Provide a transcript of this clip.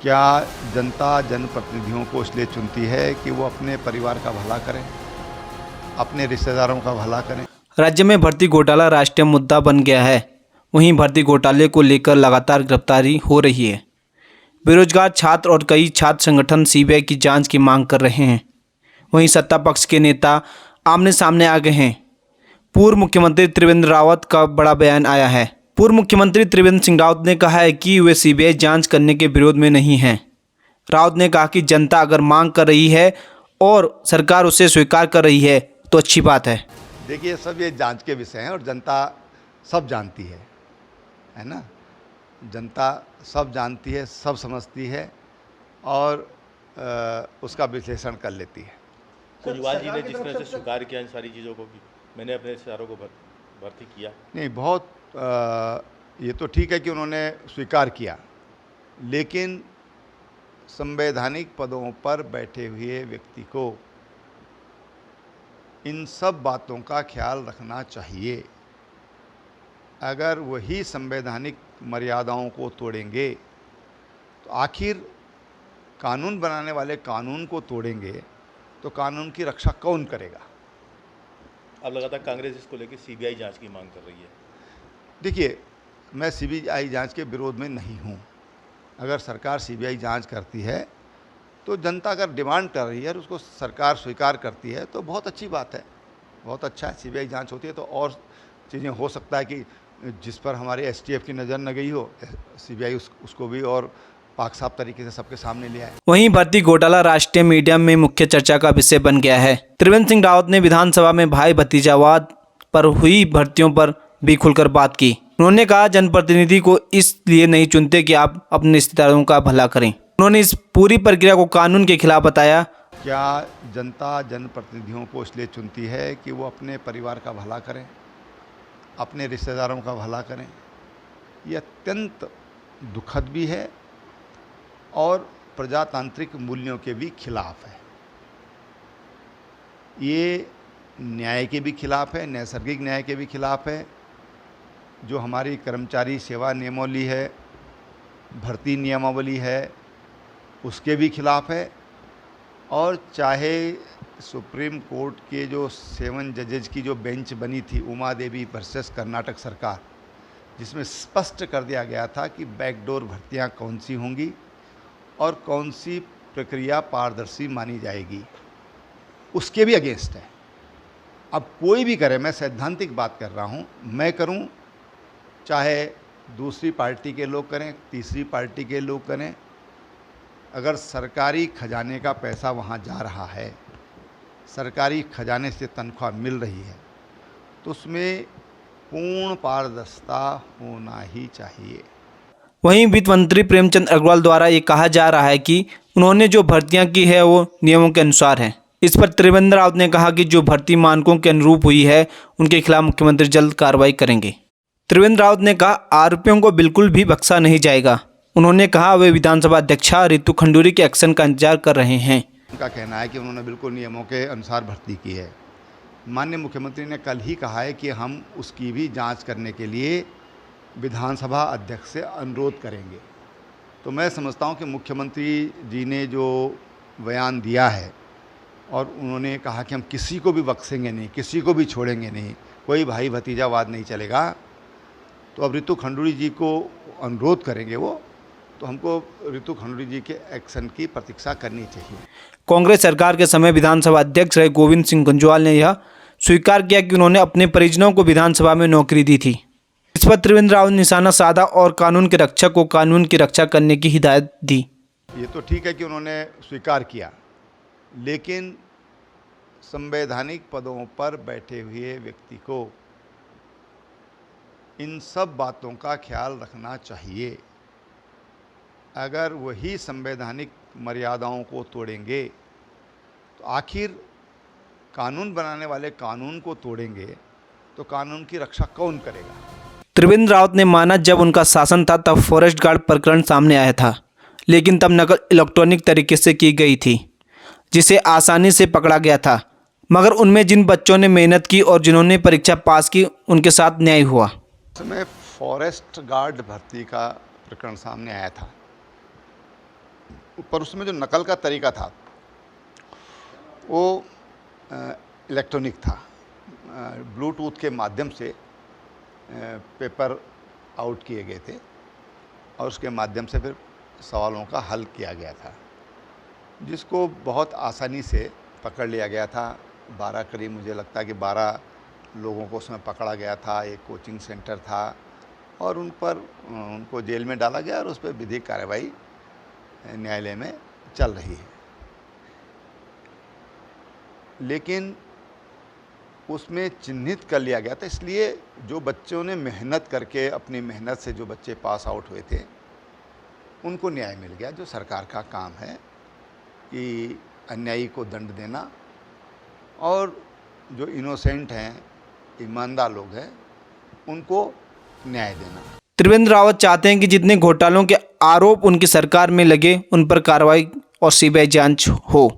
क्या जनता जनप्रतिनिधियों को इसलिए चुनती है कि वो अपने परिवार का भला करें, अपने रिश्तेदारों का भला करें? राज्य में भर्ती घोटाला राष्ट्रीय मुद्दा बन गया है। वहीं भर्ती घोटाले को लेकर लगातार गिरफ्तारी हो रही है। बेरोजगार छात्र और कई छात्र संगठन सीबीआई की जांच की मांग कर रहे हैं। वहीं सत्ता पक्ष के नेता आमने सामने आ गए हैं। पूर्व मुख्यमंत्री त्रिवेंद्र रावत का बड़ा बयान आया है। पूर्व मुख्यमंत्री त्रिवेंद्र सिंह रावत ने कहा है कि वे सीबीआई जांच करने के विरोध में नहीं हैं। रावत ने कहा कि जनता अगर मांग कर रही है और सरकार उसे स्वीकार कर रही है तो अच्छी बात है। देखिए, सब ये जांच के विषय हैं और जनता सब जानती है ना। जनता सब जानती है, सब समझती है और उसका विश्लेषण कर लेती है। केजरीवाल जी ने जिस तरह से स्वीकार किया इन सारी चीज़ों को कि मैंने अपने रिश्तेदारों को भर्ती किया। नहीं, बहुत ये तो ठीक है कि उन्होंने स्वीकार किया, लेकिन संवैधानिक पदों पर बैठे हुए व्यक्ति को इन सब बातों का ख्याल रखना चाहिए। अगर वही संवैधानिक मर्यादाओं को तोड़ेंगे तो आखिर कानून बनाने वाले कानून को तोड़ेंगे तो कानून की रक्षा कौन करेगा? अब लगातार कांग्रेस इसको लेकर सीबीआई जांच की मांग कर रही है। देखिए, मैं सीबीआई जांच के विरोध में नहीं हूँ। अगर सरकार सीबीआई जांच करती है तो जनता अगर डिमांड कर रही है और उसको सरकार स्वीकार करती है तो बहुत अच्छी बात है, बहुत अच्छा है। सीबीआई जांच होती है तो और चीज़ें हो सकता है कि जिस पर हमारे एसटीएफ की नज़र न गई हो, सीबीआई उसको भी और पाक साफ तरीके से सबके सामने ले आए। वहीं भर्ती घोटाला राष्ट्रीय मीडिया में मुख्य चर्चा का विषय बन गया है। त्रिवेंद्र सिंह रावत ने विधानसभा में भाई भतीजावाद पर हुई भर्तियों पर भी खुलकर बात की। उन्होंने कहा, जनप्रतिनिधि को इसलिए नहीं चुनते कि आप अपने रिश्तेदारों का भला करें। उन्होंने इस पूरी प्रक्रिया को कानून के खिलाफ बताया। क्या जनता जनप्रतिनिधियों को इसलिए चुनती है कि वो अपने परिवार का भला करें, अपने रिश्तेदारों का भला करें? ये अत्यंत दुखद भी है और प्रजातांत्रिक मूल्यों के भी खिलाफ है। ये न्याय के भी खिलाफ है, नैसर्गिक न्याय के भी खिलाफ है। जो हमारी कर्मचारी सेवा नियमावली है, भर्ती नियमावली है, उसके भी खिलाफ है। और चाहे सुप्रीम कोर्ट के जो 7 जजेज की जो बेंच बनी थी, उमा देवी वर्सेस कर्नाटक सरकार, जिसमें स्पष्ट कर दिया गया था कि बैकडोर भर्तियां कौन सी होंगी और कौन सी प्रक्रिया पारदर्शी मानी जाएगी, उसके भी अगेंस्ट है। अब कोई भी करे, मैं सैद्धांतिक बात कर रहा हूँ, मैं करूँ, चाहे दूसरी पार्टी के लोग करें, तीसरी पार्टी के लोग करें, अगर सरकारी खजाने का पैसा वहाँ जा रहा है, सरकारी खजाने से तनख्वाह मिल रही है, तो उसमें पूर्ण पारदर्शिता होना ही चाहिए। वहीं वित्त मंत्री प्रेमचंद अग्रवाल द्वारा ये कहा जा रहा है कि उन्होंने जो भर्तियां की है वो नियमों के अनुसार है। इस पर त्रिवेंद्र रावत ने कहा कि जो भर्ती मानकों के अनुरूप हुई है उनके खिलाफ मुख्यमंत्री जल्द कार्रवाई करेंगे। त्रिवेंद्र रावत ने कहा, आरोपियों को बिल्कुल भी बख्शा नहीं जाएगा। उन्होंने कहा, वे विधानसभा अध्यक्षा रितु खंडूरी के एक्शन का इंतजार कर रहे हैं। उनका कहना है कि उन्होंने बिल्कुल नियमों के अनुसार भर्ती की है। माननीय मुख्यमंत्री ने कल ही कहा है कि हम उसकी भी जांच करने के लिए विधानसभा अध्यक्ष से अनुरोध करेंगे। तो मैं समझता हूं कि मुख्यमंत्री जी ने जो बयान दिया है और उन्होंने कहा कि हम किसी को भी बख्शेंगे नहीं, किसी को भी छोड़ेंगे नहीं, कोई भाई भतीजावाद नहीं चलेगा, तो अब रितु खंडूरी जी को अनुरोध करेंगे वो, तो हमको रितु खंडूरी जी के एक्शन की प्रतीक्षा करनी चाहिए। कांग्रेस सरकार के समय विधानसभा अध्यक्ष रहे गोविंद सिंह गुंजवाल ने यह स्वीकार किया कि उन्होंने अपने परिजनों को विधानसभा में नौकरी दी थी। इस पर त्रिवेंद्र रावत ने निशाना साधा और कानून के रक्षक को कानून की रक्षा करने की हिदायत दी। ये तो ठीक है कि उन्होंने स्वीकार किया, लेकिन संवैधानिक पदों पर बैठे हुए व्यक्ति को इन सब बातों का ख्याल रखना चाहिए। अगर वही संवैधानिक मर्यादाओं को तोड़ेंगे तो आखिर कानून बनाने वाले कानून को तोड़ेंगे तो कानून की रक्षा कौन करेगा? त्रिवेंद्र रावत ने माना, जब उनका शासन था तब फॉरेस्ट गार्ड प्रकरण सामने आया था, लेकिन तब नकल इलेक्ट्रॉनिक तरीके से की गई थी, जिसे आसानी से पकड़ा गया था। मगर उनमें जिन बच्चों ने मेहनत की और जिन्होंने परीक्षा पास की, उनके साथ न्याय हुआ। समय फॉरेस्ट गार्ड भर्ती का प्रकरण सामने आया था पर उसमें जो नकल का तरीका था वो इलेक्ट्रॉनिक था। ब्लूटूथ के माध्यम से पेपर आउट किए गए थे और उसके माध्यम से फिर सवालों का हल किया गया था, जिसको बहुत आसानी से पकड़ लिया गया था। 12 करीब मुझे लगता है कि 12 लोगों को उसमें पकड़ा गया था। एक कोचिंग सेंटर था और उनको जेल में डाला गया और उस पर विधिक कार्रवाई न्यायालय में चल रही है। लेकिन उसमें चिन्हित कर लिया गया था, इसलिए जो बच्चों ने मेहनत करके अपनी मेहनत से जो बच्चे पास आउट हुए थे उनको न्याय मिल गया। जो सरकार का काम है कि अन्यायी को दंड देना और जो इनोसेंट हैं, ईमानदार लोग हैं, उनको न्याय देना। त्रिवेंद्र रावत चाहते हैं कि जितने घोटालों के आरोप उनकी सरकार में लगे उन पर कार्रवाई और सीबीआई जांच हो।